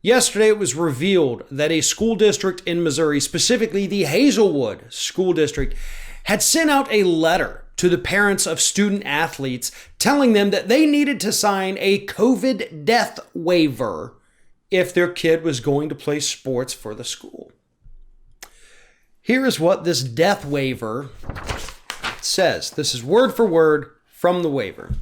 Yesterday, it was revealed that a school district in Missouri, specifically the Hazelwood School District, had sent out a letter to the parents of student athletes telling them that they needed to sign a COVID death waiver if their kid was going to play sports for the school. Here is what this death waiver says. This is word for word from the waiver.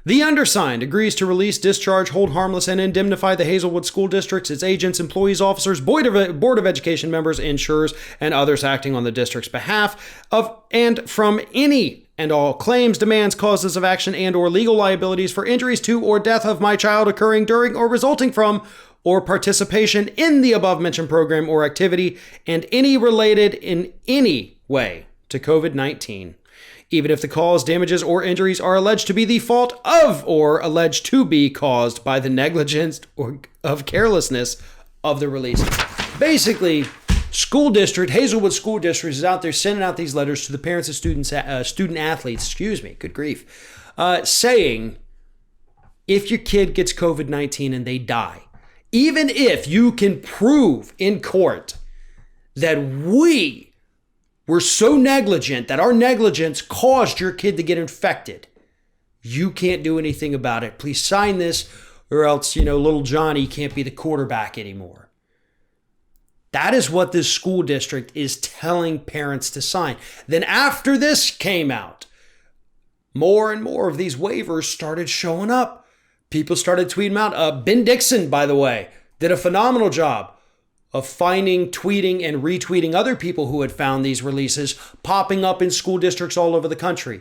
The undersigned agrees to release, discharge, hold harmless, and indemnify the Hazelwood School Districts, its agents, employees, officers, Board of Education members, insurers, and others acting on the district's behalf of and from any and all claims, demands, causes of action, and or legal liabilities for injuries to or death of my child occurring during or resulting from or participation in the above-mentioned program or activity, and any related in any way to COVID-19. Even if the cause, damages, or injuries are alleged to be the fault of or alleged to be caused by the negligence or of carelessness of the release. Basically, Hazelwood School District is out there sending out these letters to the parents of student athletes, good grief, saying, if your kid gets COVID-19 and they die, even if you can prove in court that we were so negligent that our negligence caused your kid to get infected, you can't do anything about it. Please sign this or else, little Johnny can't be the quarterback anymore. That is what this school district is telling parents to sign. Then after this came out, more and more of these waivers started showing up. People started tweeting them out. Ben Dixon, by the way, did a phenomenal job of finding, tweeting, and retweeting other people who had found these releases popping up in school districts all over the country.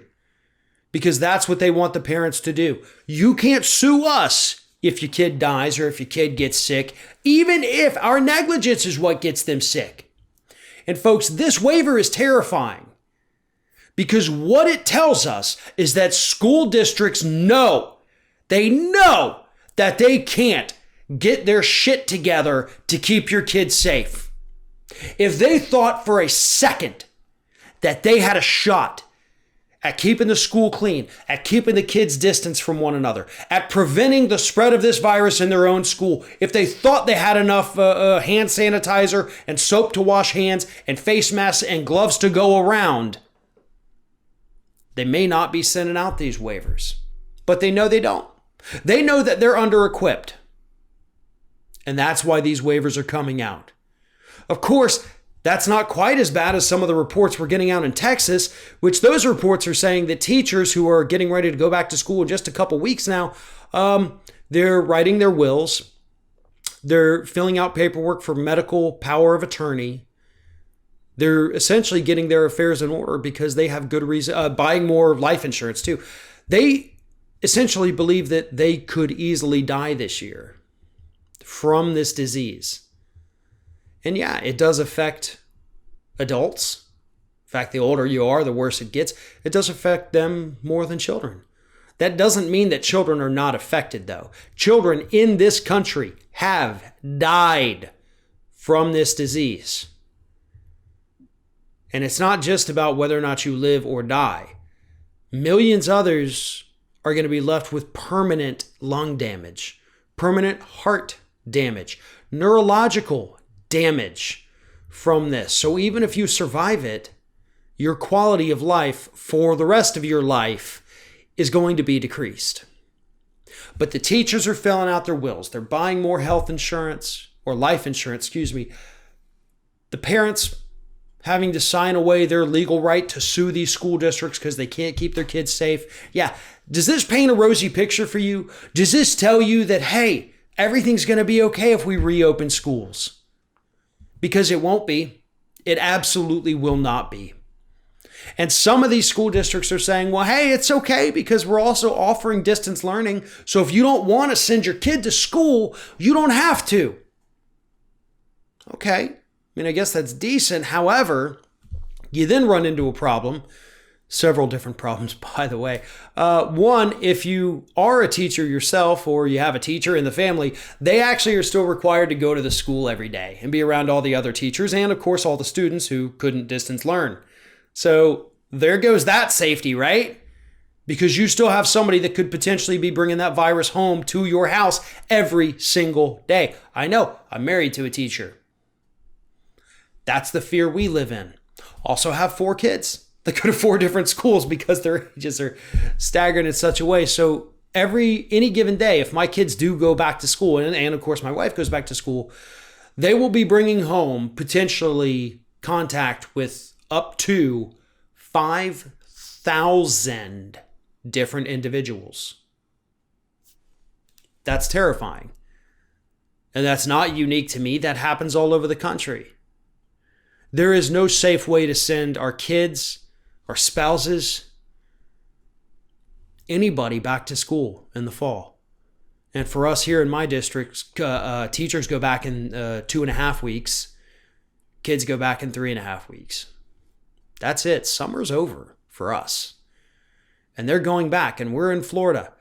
Because that's what they want the parents to do. You can't sue us if your kid dies or if your kid gets sick, even if our negligence is what gets them sick. And folks, this waiver is terrifying because what it tells us is that school districts know that they can't get their shit together to keep your kids safe. If they thought for a second that they had a shot at keeping the school clean, at keeping the kids distance from one another, at preventing the spread of this virus in their own school, if they thought they had enough hand sanitizer and soap to wash hands and face masks and gloves to go around, they may not be sending out these waivers. But they know they don't. They know that they're under-equipped. And that's why these waivers are coming out. Of course, that's not quite as bad as some of the reports we're getting out in Texas, which those reports are saying that teachers who are getting ready to go back to school in just a couple weeks now, they're writing their wills. They're filling out paperwork for medical power of attorney. They're essentially getting their affairs in order because they have good reason, buying more life insurance too. They essentially believe that they could easily die this year from this disease. And yeah, it does affect adults. In fact, the older you are, the worse it gets. It does affect them more than children. That doesn't mean that children are not affected, though. Children in this country have died from this disease. And it's not just about whether or not you live or die. Millions others are going to be left with permanent lung damage, permanent heart damage, neurological damage from this. So even if you survive it, your quality of life for the rest of your life is going to be decreased. But the teachers are filling out their wills. They're buying more health insurance or life insurance, The parents having to sign away their legal right to sue these school districts because they can't keep their kids safe. Yeah. Does this paint a rosy picture for you? Does this tell you that, hey, everything's going to be okay if we reopen schools? Because it won't be. It absolutely will not be. And some of these school districts are saying, well, hey, it's okay because we're also offering distance learning. So if you don't want to send your kid to school, you don't have to. Okay. I guess that's decent. However, you then run into a problem. Several different problems, by the way. One, if you are a teacher yourself or you have a teacher in the family, they actually are still required to go to the school every day and be around all the other teachers and, of course, all the students who couldn't distance learn. So there goes that safety, right? because you still have somebody that could potentially be bringing that virus home to your house every single day. I know, I'm married to a teacher. That's the fear we live in. Also have 4 kids that go to 4 different schools because their ages are staggered in such a way. So any given day, if my kids do go back to school, and of course my wife goes back to school, they will be bringing home potentially contact with up to 5,000 different individuals. That's terrifying. And that's not unique to me. That happens all over the country. There is no safe way to send our kids, our spouses, anybody back to school in the fall. And for us here in my district, teachers go back in 2.5 weeks. Kids go back in 3.5 weeks. That's it. Summer's over for us. And they're going back, and we're in Florida,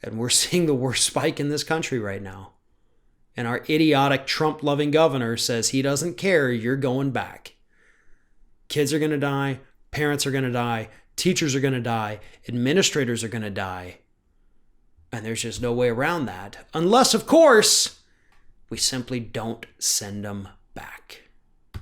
and we're seeing the worst spike in this country right now. And our idiotic Trump-loving governor says he doesn't care, you're going back. Kids are going to die, parents are going to die, teachers are going to die, administrators are going to die. And there's just no way around that. Unless, of course, we simply don't send them back.